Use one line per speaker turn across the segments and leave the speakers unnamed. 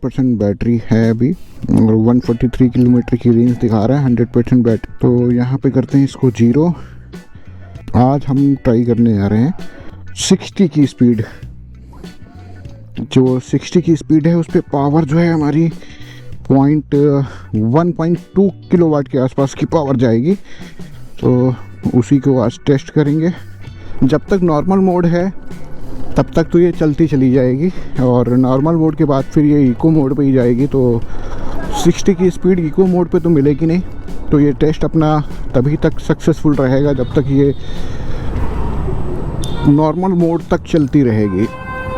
100% battery है अभी और 143 किलोमीटर की रेंज दिखा रहा है 100% बैटरी। तो यहाँ पे करते हैं इसको 0। आज हम ट्राई करने जा रहे हैं 60 की स्पीड। जो 60 की स्पीड है उस पर पावर जो है हमारी 1.2 किलोवाट के आसपास की पावर जाएगी। तो उसी को आज टेस्ट करेंगे। जब तक नॉर्मल मोड है तब तक तो ये चलती चली जाएगी और नॉर्मल मोड के बाद फिर ये इको मोड पे ही जाएगी। तो 60 की स्पीड इको मोड पे तो मिलेगी नहीं। तो ये टेस्ट अपना तभी तक सक्सेसफुल रहेगा जब तक ये नॉर्मल मोड तक चलती रहेगी।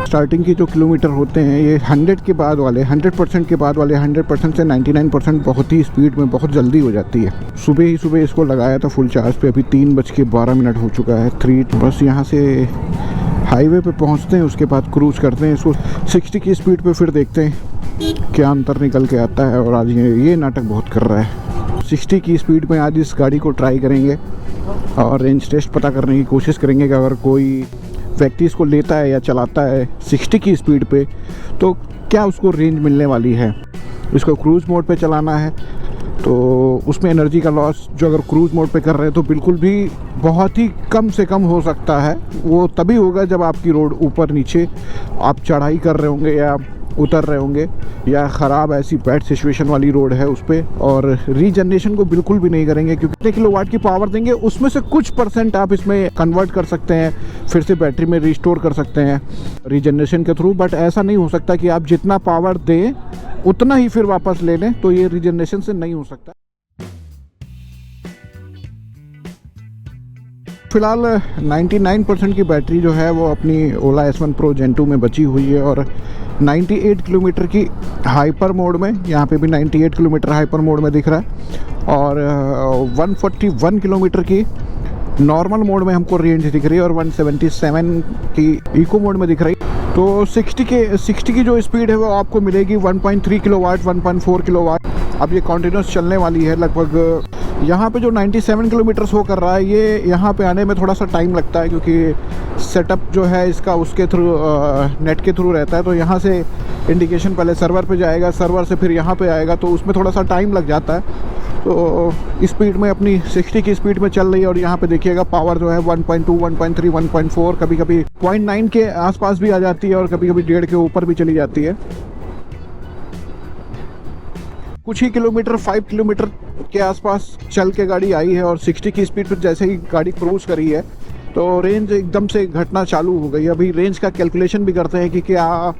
स्टार्टिंग की जो किलोमीटर होते हैं ये 100 के बाद वाले 100% के बाद वाले 100% से 99% बहुत ही स्पीड में बहुत जल्दी हो जाती है। सुबह इसको लगाया था फुल चार्ज पे, अभी 3:12 हो चुका है 3। बस यहाँ से हाईवे पे पहुँचते हैं, उसके बाद क्रूज करते हैं इसको 60 की स्पीड पे, फिर देखते हैं क्या अंतर निकल के आता है। और आज ये नाटक बहुत कर रहा है। 60 की स्पीड में आज इस गाड़ी को ट्राई करेंगे और रेंज टेस्ट पता करने की कोशिश करेंगे कि अगर कोई व्यक्ति इसको लेता है या चलाता है 60 की स्पीड पे तो क्या उसको रेंज मिलने वाली है। इसको क्रूज़ मोड पे चलाना है तो उसमें एनर्जी का लॉस जो अगर क्रूज़ मोड पे कर रहे हैं तो बिल्कुल भी बहुत ही कम से कम हो सकता है। वो तभी होगा जब आपकी रोड ऊपर नीचे आप चढ़ाई कर रहे होंगे या उतर रहे होंगे या ख़राब ऐसी बैड सिचुएशन वाली रोड है उस पर। और रीजनरेशन को बिल्कुल भी नहीं करेंगे क्योंकि कितने किलोवाट की पावर देंगे उसमें से कुछ % आप इसमें कन्वर्ट कर सकते हैं, फिर से बैटरी में रिस्टोर कर सकते हैं रीजनरेशन के थ्रू। बट ऐसा नहीं हो सकता कि आप जितना पावर दें उतना ही फिर वापस ले लें, तो ये रीजनरेशन से नहीं हो सकता। फिलहाल 99% की बैटरी जो है वो अपनी ओला S1 Pro Gen 2 में बची हुई है और 98 किलोमीटर की हाइपर मोड में, यहाँ पे भी 98 किलोमीटर हाइपर मोड में दिख रहा है और 141 किलोमीटर की नॉर्मल मोड में हमको रेंज दिख रही है और 177 की इको मोड में दिख रही है। तो 60 की जो स्पीड है वो आपको मिलेगी 1.3 किलोवाट 1.4 किलोवाट। अब ये कॉन्टिन्यूस चलने वाली है लगभग। यहाँ पे जो 97 किलोमीटर शो कर रहा है ये यहाँ पे आने में थोड़ा सा टाइम लगता है क्योंकि सेटअप जो है इसका उसके थ्रू नेट के थ्रू रहता है। तो यहाँ से इंडिकेशन पहले सर्वर पे जाएगा, सर्वर से फिर यहाँ पे आएगा, तो उसमें थोड़ा सा टाइम लग जाता है। तो स्पीड में अपनी 60 की स्पीड में चल रही है और यहाँ पे देखिएगा पावर जो है 1.2 1.3 1.4 कभी कभी 0.9 के आसपास भी आ जाती है और कभी कभी 1.5 के ऊपर भी चली जाती है। कुछ ही किलोमीटर 5 किलोमीटर के आसपास चल के गाड़ी आई है और 60 की स्पीड पर जैसे ही गाड़ी क्रूज करी है तो रेंज एकदम से घटना चालू हो गई। अभी रेंज का कैलकुलेशन भी करते हैं कि क्या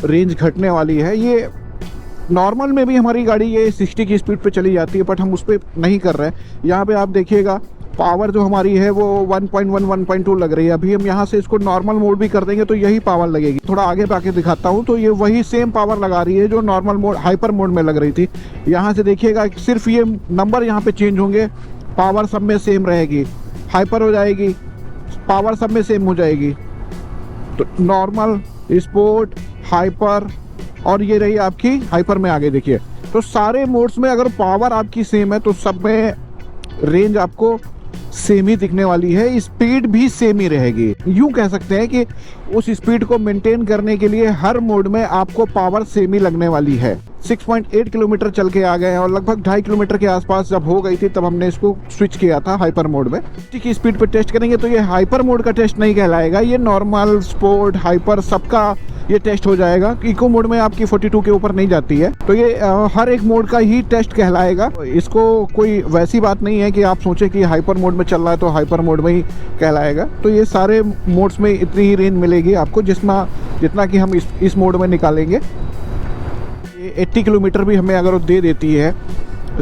रेंज घटने वाली है। ये नॉर्मल में भी हमारी गाड़ी ये 60 की स्पीड पे चली जाती है बट हम उस पर नहीं कर रहे हैं। यहाँ पे आप देखिएगा पावर जो हमारी है वो 1.1 1.2 लग रही है। अभी हम यहाँ से इसको नॉर्मल मोड भी कर देंगे तो यही पावर लगेगी। थोड़ा आगे पे आके दिखाता हूँ तो ये वही सेम पावर लगा रही है जो नॉर्मल मोड हाइपर मोड में लग रही थी। यहाँ से देखिएगा सिर्फ ये नंबर यहाँ पे चेंज होंगे, पावर सब में सेम रहेगी। हाइपर हो जाएगी, पावर सब में सेम हो जाएगी। तो नॉर्मल, स्पोर्ट, हाइपर और ये रही आपकी हाइपर में आगे देखिए। तो सारे मोड्स में अगर पावर आपकी सेम है तो सब में रेंज आपको सेम ही दिखने वाली है, स्पीड भी सेम ही रहेगी। यूं कह सकते हैं कि उस स्पीड को मेंटेन करने के लिए हर मोड में आपको पावर सेम ही लगने वाली है। 6.8 किलोमीटर चल के आ गए हैं और लगभग 2.5 किलोमीटर के आसपास जब हो गई थी तब हमने इसको स्विच किया था हाइपर मोड में। 60 की स्पीड पे टेस्ट करेंगे तो ये हाइपर मोड का टेस्ट नहीं कहलाएगा, ये नॉर्मल, स्पोर्ट, हाइपर सबका ये टेस्ट हो जाएगा। इको मोड में आपकी 42 के ऊपर नहीं जाती है तो ये हर एक मोड का ही टेस्ट कहलाएगा। इसको कोई वैसी बात नहीं है कि आप सोचें कि हाइपर मोड में चल रहा है तो हाइपर मोड में ही कहलाएगा। तो ये सारे मोड्स में इतनी ही रेंज मिलेगी आपको जितना कि हम इस मोड में निकालेंगे। 80 किलोमीटर भी हमें अगर दे देती है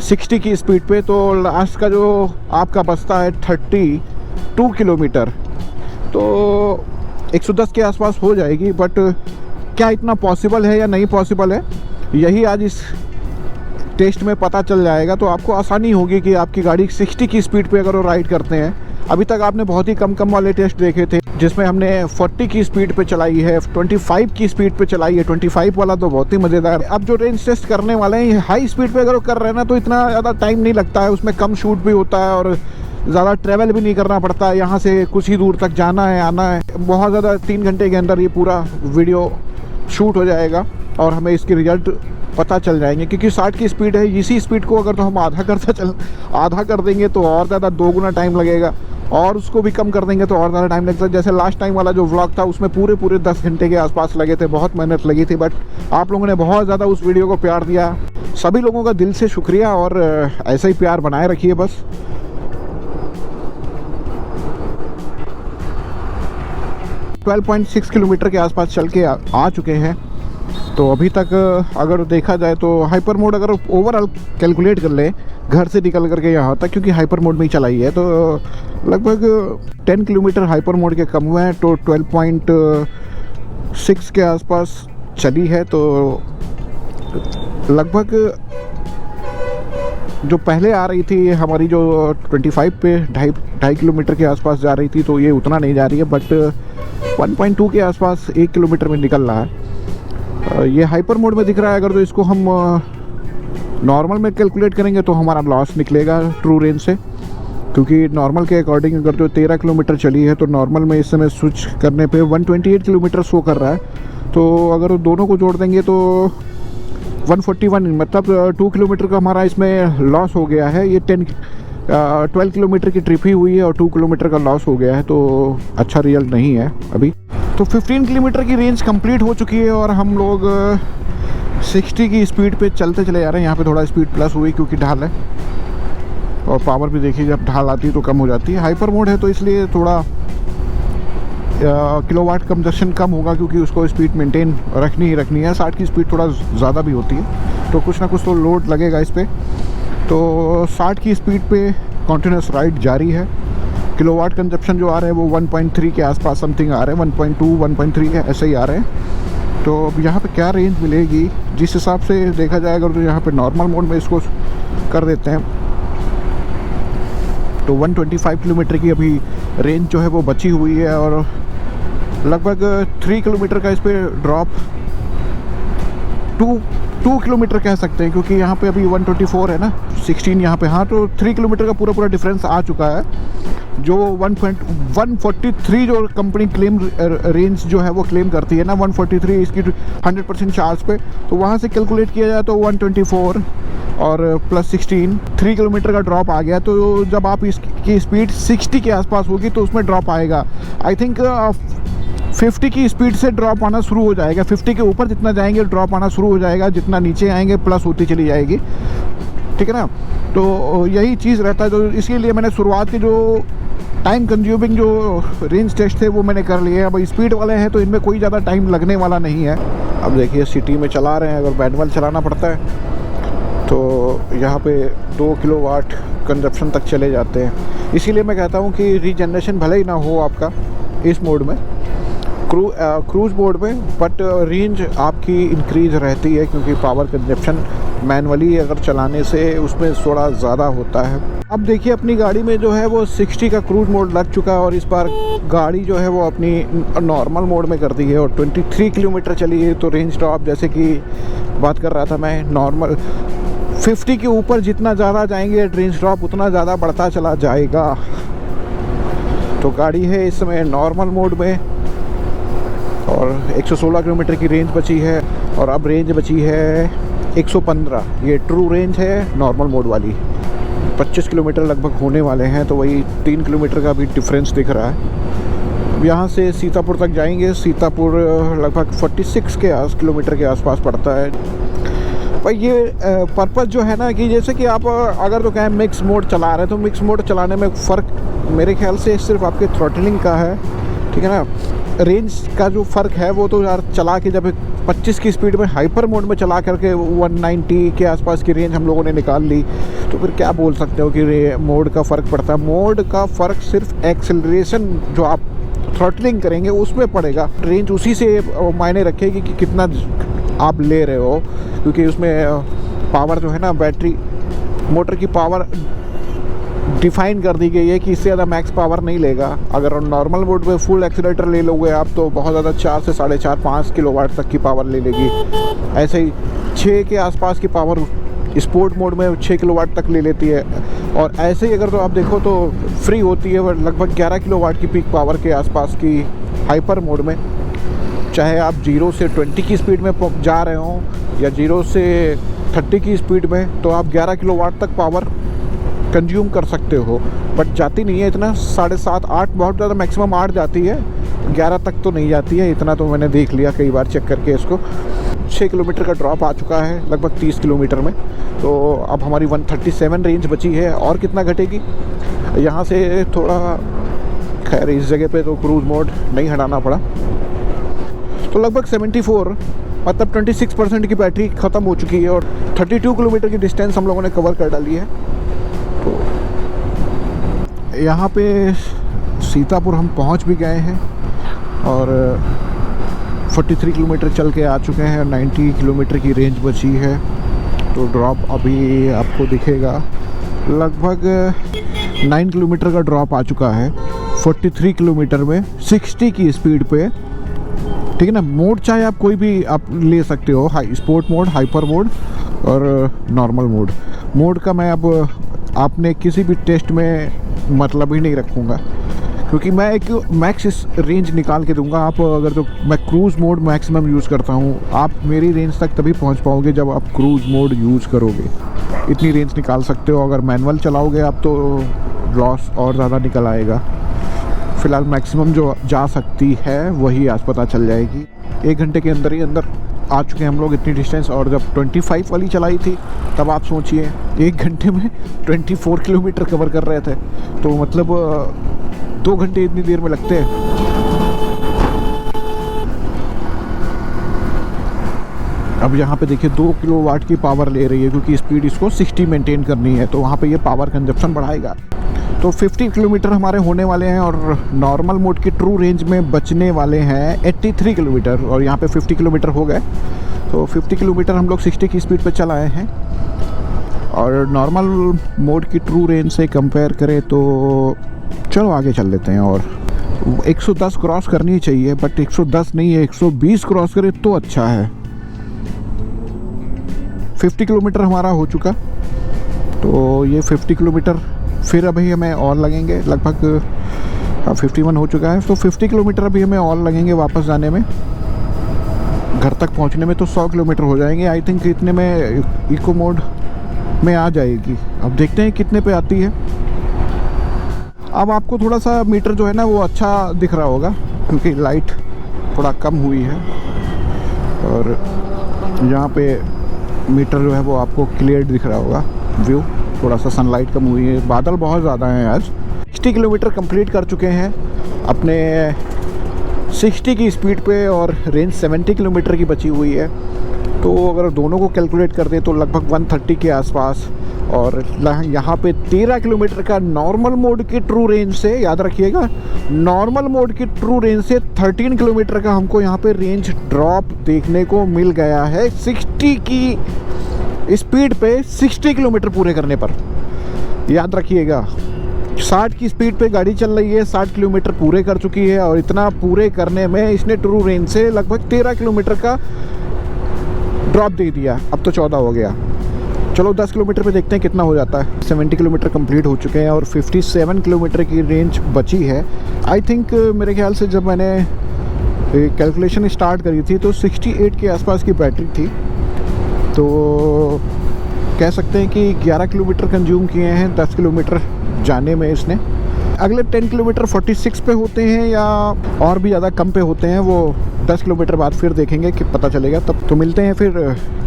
60 की स्पीड पे तो लास्ट का जो आपका बचता है 32 किलोमीटर तो 110 के आसपास हो जाएगी। बट क्या इतना पॉसिबल है या नहीं पॉसिबल है यही आज इस टेस्ट में पता चल जाएगा। तो आपको आसानी होगी कि आपकी गाड़ी 60 की स्पीड पे अगर वो राइड करते हैं। अभी तक आपने बहुत ही कम वाले टेस्ट देखे थे जिसमें हमने 40 की स्पीड पे चलाई है, 25 की स्पीड पे चलाई है। 25 वाला तो बहुत ही मज़ेदार। अब जो रेंज टेस्ट करने वाले हैं हाई स्पीड पे अगर वो कर रहे हैं ना तो इतना ज़्यादा टाइम नहीं लगता है, उसमें कम शूट भी होता है और ज़्यादा ट्रैवल भी नहीं करना पड़ता है। यहाँ से कुछ ही दूर तक जाना है, आना है, बहुत ज़्यादा 3 घंटे के अंदर ये पूरा वीडियो शूट हो जाएगा। और हमें इसके रिजल्ट पता चल जाएंगे, क्योंकि 60 की स्पीड है। इसी स्पीड को अगर तो हम आधा कर देंगे तो और ज़्यादा 2 गुना टाइम लगेगा, और उसको भी कम कर देंगे तो और ज़्यादा टाइम लगता है। जैसे लास्ट टाइम वाला जो व्लॉग था उसमें पूरे 10 घंटे के आसपास लगे थे, बहुत मेहनत लगी थी, बट आप लोगों ने बहुत ज़्यादा उस वीडियो को प्यार दिया। सभी लोगों का दिल से शुक्रिया, और ऐसा ही प्यार बनाए रखिए बस। .6 किलोमीटर के आसपास चल के आ चुके हैं। तो अभी तक अगर देखा जाए तो हाइपर मोड अगर ओवरऑल कैलकुलेट कर ले घर से निकल करके यहाँ तक, क्योंकि हाइपर मोड में ही चलाई है, तो लगभग 10 किलोमीटर हाइपर मोड के कम हुए हैं। तो 12.6 के आसपास चली है। तो लगभग जो पहले आ रही थी हमारी, जो 25 पे 2.5 किलोमीटर के आसपास जा रही थी, तो ये उतना नहीं जा रही है, बट 1.2 के आसपास 1 किलोमीटर में निकल रहा है। ये हाइपर मोड में दिख रहा है। अगर तो इसको हम नॉर्मल में कैलकुलेट करेंगे तो हमारा लॉस निकलेगा ट्रू रेंज से, क्योंकि नॉर्मल के अकॉर्डिंग अगर जो 13 किलोमीटर चली है तो नॉर्मल में इस समय स्विच करने पे 128 किलोमीटर शो कर रहा है। तो अगर दोनों को जोड़ देंगे तो 141, मतलब 2 किलोमीटर का हमारा इसमें लॉस हो गया है। ये 12 किलोमीटर की ट्रिप ही हुई है और 2 किलोमीटर का लॉस हो गया है, तो अच्छा रिजल्ट नहीं है अभी। तो 15 किलोमीटर की रेंज कंप्लीट हो चुकी है और हम लोग 60 की स्पीड पे चलते चले जा रहे हैं। यहाँ पे थोड़ा स्पीड प्लस हुई क्योंकि ढाल है, और पावर भी देखिए जब ढाल आती है तो कम हो जाती है। हाइपर मोड है तो इसलिए थोड़ा किलोवाट कंजप्शन कम होगा, क्योंकि उसको स्पीड मेंटेन रखनी ही रखनी है। 60 की स्पीड थोड़ा ज़्यादा भी होती है, तो कुछ ना कुछ तो लोड लगेगा इस पर। तो 60 की स्पीड पे कंटिन्यूस राइड जारी है। किलोवाट कंजप्शन जो आ रहे हैं वो 1.3 के आसपास समथिंग आ रहे हैं, 1.2 1.3 के ऐसे ही आ रहे हैं। तो अब यहाँ पे क्या रेंज मिलेगी, जिस हिसाब से देखा जाए अगर तो यहाँ पे नॉर्मल मोड में इसको कर देते हैं तो 125 किलोमीटर की अभी रेंज जो है वो बची हुई है, और लगभग 3 किलोमीटर का इस पर ड्रॉप 2 किलोमीटर कह सकते हैं, क्योंकि यहाँ पे अभी 124 है ना, 16 यहाँ पे। हाँ, तो 3 किलोमीटर का पूरा डिफरेंस आ चुका है। जो 143 जो कंपनी क्लेम रेंज जो है वो क्लेम करती है ना, 143 इसकी 100% चार्ज पे, तो वहाँ से कैलकुलेट किया जाए तो 124 और प्लस 16 3 किलोमीटर का ड्रॉप आ गया। तो जब आप इसकी स्पीड 60 के आसपास होगी तो उसमें ड्रॉप आएगा। आई थिंक 50 की स्पीड से ड्रॉप आना शुरू हो जाएगा। 50 के ऊपर जितना जाएंगे ड्रॉप आना शुरू हो जाएगा, जितना नीचे आएंगे प्लस होती चली जाएगी, ठीक है ना। तो यही चीज़ रहता है। तो इसीलिए मैंने शुरुआत की जो टाइम कंज्यूमिंग जो रेंज टेस्ट थे वो मैंने कर लिए हैं। अब स्पीड वाले हैं तो इनमें कोई ज़्यादा टाइम लगने वाला नहीं है। अब देखिए सिटी में चला रहे हैं, अगर मैनुअल चलाना पड़ता है तो यहाँ पे 2 किलोवाट कंजप्शन तक चले जाते हैं। इसीलिए मैं कहता हूँ कि रीजनरेशन भले ही ना हो आपका इस मोड में, क्रूज मोड में, बट रेंज आपकी इंक्रीज रहती है, क्योंकि पावर कंजप्शन मैनुअली अगर चलाने से उसमें थोड़ा ज़्यादा होता है। अब देखिए अपनी गाड़ी में जो है वो 60 का क्रूज मोड लग चुका है, और इस बार गाड़ी जो है वो अपनी नॉर्मल मोड में कर दी है, और 23 किलोमीटर चली है। तो रेंज ड्रॉप जैसे कि बात कर रहा था मैं, नॉर्मल 50 के ऊपर जितना ज़्यादा जाएंगे रेंज ड्रॉप उतना ज़्यादा बढ़ता चला जाएगा। तो गाड़ी है इस समय नॉर्मल मोड में, और 116 किलोमीटर की रेंज बची है, और अब रेंज बची है 115। ये ट्रू रेंज है नॉर्मल मोड वाली। 25 किलोमीटर लगभग होने वाले हैं, तो वही 3 किलोमीटर का भी डिफरेंस दिख रहा है। यहाँ से सीतापुर तक जाएंगे। सीतापुर लगभग 46 किलोमीटर के आसपास पड़ता है। भाई ये पर्पस जो है ना, कि जैसे कि आप अगर तो कहें मिक्स मोड चला रहे हैं, तो मिक्स मोड चलाने में फ़र्क मेरे ख्याल से सिर्फ आपके थ्रॉटलिंग का है, ठीक है ना। रेंज का जो फ़र्क है वो तो यार चला के जब 25 की स्पीड में हाइपर मोड में चला करके 190 के आसपास की रेंज हम लोगों ने निकाल ली, तो फिर क्या बोल सकते हो कि मोड का फ़र्क पड़ता है। मोड का फ़र्क सिर्फ एक्सेलरेशन जो आप थ्रॉटलिंग करेंगे उसमें पड़ेगा। रेंज उसी से मायने रखेगी कि कितना आप ले रहे हो, क्योंकि उसमें पावर जो है ना, बैटरी मोटर की पावर डिफाइन कर दी गई है कि इससे ज़्यादा मैक्स पावर नहीं लेगा। अगर नॉर्मल मोड में फुल एक्सीलरेटर ले लोगे आप तो बहुत ज़्यादा 4 से 4.5-5 किलोवाट तक की पावर ले लेगी। ऐसे ही 6 के आसपास की पावर स्पोर्ट मोड में 6 किलोवाट तक ले लेती है, और ऐसे ही अगर तो आप देखो तो फ्री होती है लगभग 11 किलोवाट की पीक पावर के आसपास की हाइपर मोड में। चाहे आप 0 से 20 की स्पीड में जा रहे हो या 0 से 30 की स्पीड में, तो आप 11 किलोवाट तक पावर कंज्यूम कर सकते हो। बट जाती नहीं है इतना, 7.5 8 बहुत ज़्यादा, मैक्सिमम 8 जाती है, 11 तक तो नहीं जाती है। इतना तो मैंने देख लिया कई बार चेक करके इसको। 6 किलोमीटर का ड्रॉप आ चुका है लगभग 30 किलोमीटर में। तो अब हमारी 137 रेंज बची है, और कितना घटेगी यहाँ से थोड़ा। खैर इस जगह पे तो क्रूज़ मोड नहीं हटाना पड़ा। तो लगभग 74 मतलब 26% की बैटरी ख़त्म हो चुकी है और 32 किलोमीटर की डिस्टेंस हम लोगों ने कवर कर डाली है। तो यहाँ पे सीतापुर हम पहुँच भी गए हैं और 43 किलोमीटर चल के आ चुके हैं। 90 किलोमीटर की रेंज बची है। तो ड्रॉप अभी आपको दिखेगा लगभग 9 किलोमीटर का ड्रॉप आ चुका है 43 किलोमीटर में 60 की स्पीड पे। ठीक है ना। मोड चाहे आप कोई भी आप ले सकते हो, high sport mode, hyper mode और नॉर्मल मोड। मोड का मैं अब आपने किसी भी टेस्ट में मतलब ही नहीं रखूँगा, क्योंकि मैं एक मैक्स रेंज निकाल के दूंगा। आप अगर तो मैं क्रूज़ मोड मैक्सिमम यूज़ करता हूँ, आप मेरी रेंज तक तभी पहुँच पाओगे जब आप क्रूज़ मोड यूज़ करोगे। इतनी रेंज निकाल सकते हो। अगर मैनुअल चलाओगे आप तो लॉस और ज़्यादा निकल आएगा। फ़िलहाल मैक्सिमम जो जा सकती है वही आज पता चल जाएगी। 1 घंटे के अंदर ही अंदर आ चुके हैं हम लोग इतनी डिस्टेंस। और जब 25 वाली चलाई थी तब आप सोचिए 1 घंटे में 24 किलोमीटर कवर कर रहे थे। तो मतलब 2 घंटे इतनी देर में लगते हैं। अब यहाँ पे देखिए 2 किलोवाट की पावर ले रही है, क्योंकि स्पीड इसको 60 मेंटेन करनी है। तो वहाँ पे ये पावर कंजप्शन बढ़ाएगा। तो 50 किलोमीटर हमारे होने वाले हैं और नॉर्मल मोड की ट्रू रेंज में बचने वाले हैं 83 किलोमीटर। और यहाँ पे 50 किलोमीटर हो गए। तो 50 किलोमीटर हम लोग 60 की स्पीड पे चल आए हैं। और नॉर्मल मोड की ट्रू रेंज से कंपेयर करें तो चलो आगे चल लेते हैं। और 110 क्रॉस करनी चाहिए, बट 110 नहीं है, 120 क्रॉस करे तो अच्छा है। 50 किलोमीटर हमारा हो चुका। तो ये 50 किलोमीटर फिर अभी हमें और लगेंगे। लगभग 51 हो चुका है। तो 50 किलोमीटर अभी हमें और लगेंगे वापस जाने में। घर तक पहुंचने में तो 100 किलोमीटर हो जाएंगे। आई थिंक इतने में इको मोड में आ जाएगी। अब देखते हैं कितने पे आती है। अब आपको थोड़ा सा मीटर जो है ना वो अच्छा दिख रहा होगा, क्योंकि लाइट थोड़ा कम हुई है। और यहाँ पे मीटर जो है वो आपको क्लियर दिख रहा होगा व्यू। थोड़ा सा सनलाइट कम हुई है, बादल बहुत ज़्यादा हैं आज। 60 किलोमीटर कंप्लीट कर चुके हैं अपने 60 की स्पीड पे और रेंज 70 किलोमीटर की बची हुई है। तो अगर दोनों को कैलकुलेट कर दें तो लगभग 130 के आसपास। और यहाँ पे 13 किलोमीटर का नॉर्मल मोड की ट्रू रेंज से, याद रखिएगा, नॉर्मल मोड की ट्रू रेंज से 13 किलोमीटर का हमको यहाँ पे रेंज ड्रॉप देखने को मिल गया है 60 की स्पीड पे। 60 किलोमीटर पूरे करने पर, याद रखिएगा। 60 की स्पीड पे गाड़ी चल रही है, 60 किलोमीटर पूरे कर चुकी है। और इतना पूरे करने में इसने ट्रू रेंज से लगभग 13 किलोमीटर का ड्रॉप दे दिया। अब तो 14 हो गया। चलो 10 किलोमीटर पे देखते हैं कितना हो जाता है। 70 किलोमीटर कंप्लीट हो चुके हैं और 57 किलोमीटर की रेंज बची है। आई थिंक मेरे ख्याल से जब मैंने कैलकुलेशन स्टार्ट करी थी तो 68 के आसपास की बैटरी थी। तो कह सकते हैं कि 11 किलोमीटर कंज्यूम किए हैं 10 किलोमीटर जाने में इसने। अगले 10 किलोमीटर 46 पे होते हैं या और भी ज़्यादा कम पे होते हैं, वो 10 किलोमीटर बाद फिर देखेंगे कि पता चलेगा। तब तो मिलते हैं फिर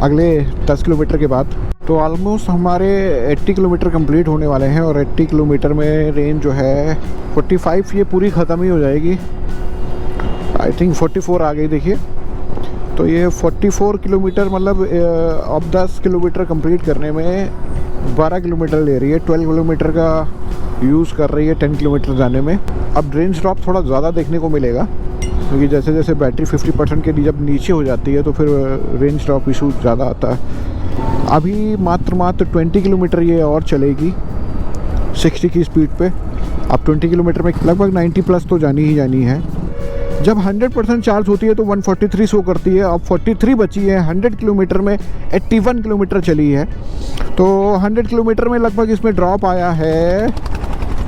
अगले 10 किलोमीटर के बाद। तो ऑलमोस्ट हमारे 80 किलोमीटर कंप्लीट होने वाले हैं और 80 किलोमीटर में रेंज जो है 45 ये पूरी ख़त्म ही हो जाएगी। आई थिंक 44 आ गई देखिए। तो ये 44 किलोमीटर मतलब अब 10 किलोमीटर कंप्लीट करने में 12 किलोमीटर ले रही है। 12 किलोमीटर का यूज़ कर रही है 10 किलोमीटर जाने में। अब रेंज ड्रॉप थोड़ा ज़्यादा देखने को मिलेगा, क्योंकि जैसे जैसे बैटरी 50% के जब नीचे हो जाती है तो फिर रेंज ड्रॉप इशू ज़्यादा आता है। अभी मात्र 20 किलोमीटर ये और चलेगी 60 की स्पीड पे। अब 20 किलोमीटर में लगभग 90 प्लस तो जानी ही जानी है। जब 100% चार्ज होती है तो 143 शो करती है। अब 43 बची है। 100 किलोमीटर में 81 किलोमीटर चली है। तो 100 किलोमीटर में लगभग इसमें ड्रॉप आया है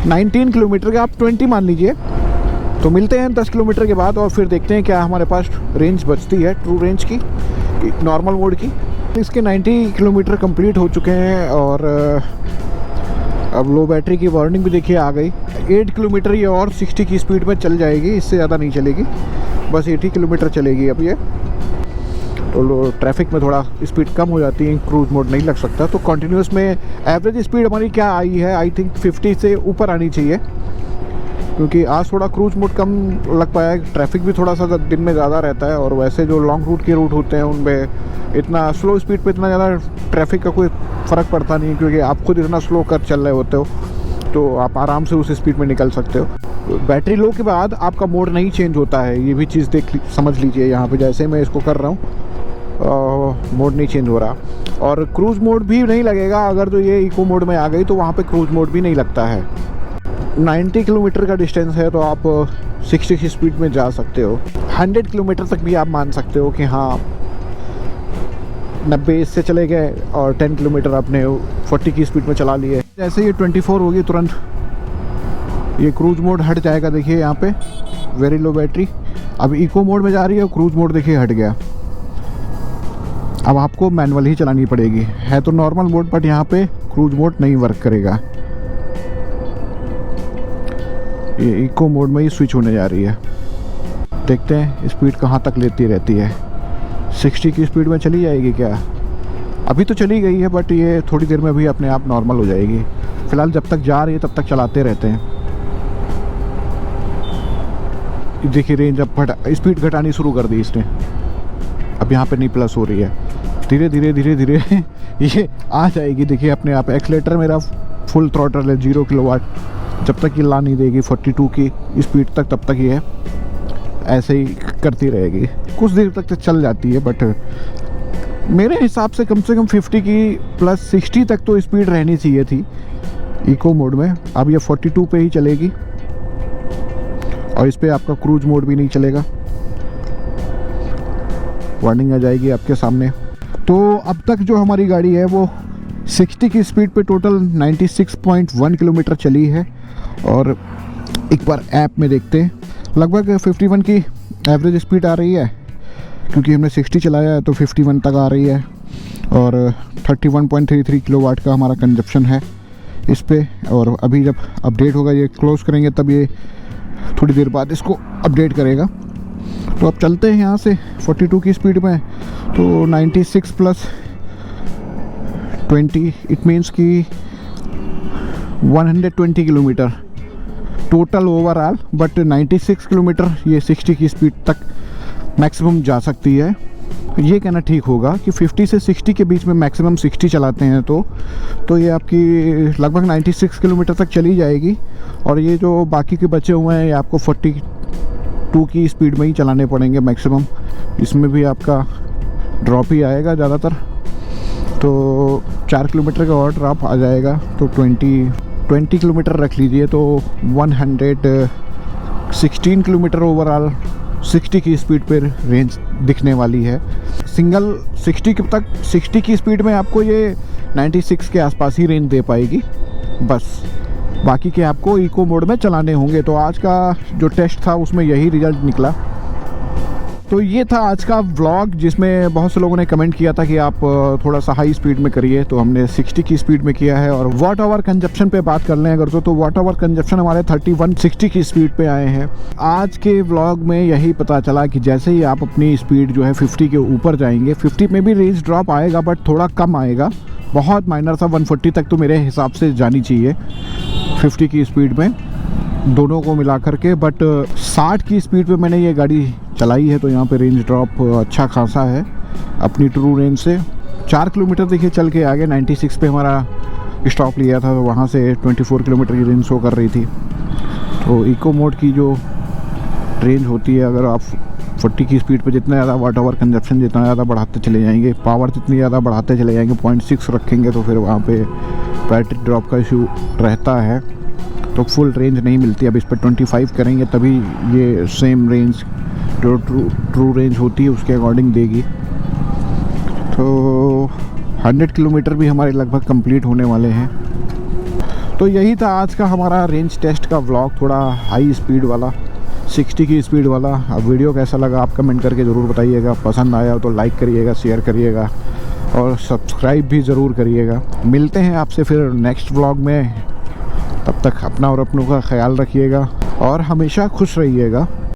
19 किलोमीटर का। आप 20 मान लीजिए। तो मिलते हैं 10 किलोमीटर के बाद और फिर देखते हैं क्या हमारे पास रेंज बचती है ट्रू रेंज की, नॉर्मल मोड की। इसके 90 किलोमीटर कंप्लीट हो चुके हैं और अब लो बैटरी की वार्निंग भी देखिए आ गई। 8 किलोमीटर ये और 60 की स्पीड में चल जाएगी, इससे ज़्यादा नहीं चलेगी, बस 80 किलोमीटर चलेगी अब ये। तो ट्रैफिक में थोड़ा स्पीड कम हो जाती है, क्रूज़ मोड नहीं लग सकता। तो कंटिन्यूस में एवरेज स्पीड हमारी क्या आई है, आई थिंक 50 से ऊपर आनी चाहिए, क्योंकि आज थोड़ा क्रूज़ मोड कम लग पाया है। ट्रैफिक भी थोड़ा सा दिन में ज़्यादा रहता है और वैसे जो लॉन्ग रूट के रूट होते हैं उनमें इतना स्लो स्पीड पे इतना ज़्यादा ट्रैफिक का कोई फ़र्क पड़ता नहीं है, क्योंकि आप खुद इतना स्लो कर चल रहे होते हो तो आप आराम से उस स्पीड में निकल सकते हो। बैटरी लो के बाद आपका मोड नहीं चेंज होता है, ये भी चीज़ समझ लीजिए। यहाँ पे जैसे मैं इसको कर रहा हूँ मोड नहीं चेंज हो रहा, और क्रूज़ मोड भी नहीं लगेगा। अगर तो ये इको मोड में आ गई तो वहाँ पे क्रूज़ मोड भी नहीं लगता है। 90 किलोमीटर का डिस्टेंस है तो आप 60 की स्पीड में जा सकते हो। 100 किलोमीटर तक भी आप मान सकते हो कि हाँ 90 से चले गए और 10 किलोमीटर आपने 40 की स्पीड में चला लिए। जैसे ये 24 होगी तुरंत ये क्रूज़ मोड हट जाएगा। देखिए यहाँ पे वेरी लो बैटरी, अब इको मोड में जा रही है और क्रूज़ मोड देखिए हट गया। अब आपको मैनुअल ही चलानी पड़ेगी, है तो नॉर्मल मोड बट यहाँ पे क्रूज़ मोड नहीं वर्क करेगा। ये इको मोड में ही स्विच होने जा रही है। देखते हैं स्पीड कहाँ तक लेती रहती है। 60 की स्पीड में चली जाएगी क्या? अभी तो चली गई है बट ये थोड़ी देर में भी अपने आप नॉर्मल हो जाएगी। फ़िलहाल जब तक जा रही है तब तक चलाते रहते हैं। देखिए रेंज अब स्पीड घटानी शुरू कर दी इसने, अब यहाँ पे नहीं प्लस हो रही है। धीरे धीरे धीरे धीरे ये आ जाएगी। देखिए अपने आप एक्सीलेटर मेरा फुल थ्रॉटल है 0 किलोवाट। जब तक ये ला नहीं देगी 42 की स्पीड तक, तब तक ये ऐसे ही करती रहेगी। कुछ देर तक तो चल जाती है बट मेरे हिसाब से कम 50 की प्लस 60 तक तो स्पीड रहनी चाहिए थी इको मोड में। अब ये 42 पे ही चलेगी और इस पर आपका क्रूज मोड भी नहीं चलेगा। वार्निंग आ जाएगी आपके सामने। तो अब तक जो हमारी गाड़ी है वो 60 की स्पीड पे टोटल 96.1 किलोमीटर चली है। और एक बार ऐप में देखते हैं, लगभग 51 की एवरेज स्पीड आ रही है, क्योंकि हमने 60 चलाया है तो 51 तक आ रही है। और 31.33 किलोवाट का हमारा कंजप्शन है इस पे। और अभी जब अपडेट होगा, ये क्लोज़ करेंगे तब ये थोड़ी देर बाद इसको अपडेट करेगा। तो अब चलते हैं यहाँ से 42 की स्पीड में, तो 96 प्लस 20 इट मीन्स कि 120 kilometre total overall. But 96 kilometre ये 60 की स्पीड तक मैक्सिमम जा सकती है। ये कहना ठीक होगा कि 50 से 60 के बीच में मैक्सिमम 60 चलाते हैं तो ये आपकी लगभग 96 किलोमीटर तक चली जाएगी। और ये जो बाकी के बचे हुए हैं ये आपको 42 की स्पीड में ही चलाने पड़ेंगे मैक्सिमम। इसमें भी आपका ड्रॉप ही आएगा ज़्यादातर, तो 4 किलोमीटर का और ड्रॉप आ जाएगा। तो 20 किलोमीटर रख लीजिए, तो 116 किलोमीटर ओवरऑल 60 की स्पीड पर रेंज दिखने वाली है। सिंगल 60 की स्पीड में आपको ये 96 के आसपास ही रेंज दे पाएगी बस। बाकी के आपको इको मोड में चलाने होंगे। तो आज का जो टेस्ट था उसमें यही रिजल्ट निकला। तो ये था आज का व्लॉग, जिसमें बहुत से लोगों ने कमेंट किया था कि आप थोड़ा सा हाई स्पीड में करिए, तो हमने 60 की स्पीड में किया है। और वाट आवर कंजप्शन पे बात कर लें अगर तो वाट आवर कंजप्शन हमारे 3160 की स्पीड पे आए हैं। आज के व्लॉग में यही पता चला कि जैसे ही आप अपनी स्पीड जो है 50 के ऊपर जाएंगे, 50 में भी रेंज ड्रॉप आएगा बट थोड़ा कम आएगा, बहुत माइनर सा। 140 तक तो मेरे हिसाब से जानी चाहिए 50 की स्पीड में दोनों को मिला करके। बट 60 की स्पीड पे मैंने ये गाड़ी चलाई है तो यहाँ पे रेंज ड्रॉप अच्छा खासा है अपनी ट्रू रेंज से। 4 किलोमीटर देखिए चल के आगे 96 पे हमारा स्टॉप लिया था, तो वहाँ से 24 किलोमीटर की रेंज शो कर रही थी। तो इको मोड की जो रेंज होती है, अगर आप 40 की स्पीड पे जितना ज़्यादा वाट आवर कंजप्शन जितना ज़्यादा बढ़ाते चले जाएंगे, पावर जितनी ज़्यादा बढ़ाते चले जाएंगे, 0.6 रखेंगे तो फिर वहाँ पे बैटरी ड्रॉप का इशू रहता है, तो फुल रेंज नहीं मिलती। अब इस पर 25 करेंगे तभी ये सेम रेंज जो ट्रू रेंज होती है उसके अकॉर्डिंग देगी। तो 100 किलोमीटर भी हमारे लगभग कंप्लीट होने वाले हैं। तो यही था आज का हमारा रेंज टेस्ट का व्लॉग, थोड़ा हाई स्पीड वाला। 60 की स्पीड वाला। अब वीडियो कैसा लगा आप कमेंट करके ज़रूर बताइएगा, पसंद आया हो तो लाइक करिएगा, शेयर करिएगा और सब्सक्राइब भी ज़रूर करिएगा। मिलते हैं आपसे फिर नेक्स्ट व्लॉग में, तब तक अपना और अपनों का ख्याल रखिएगा और हमेशा खुश रहिएगा।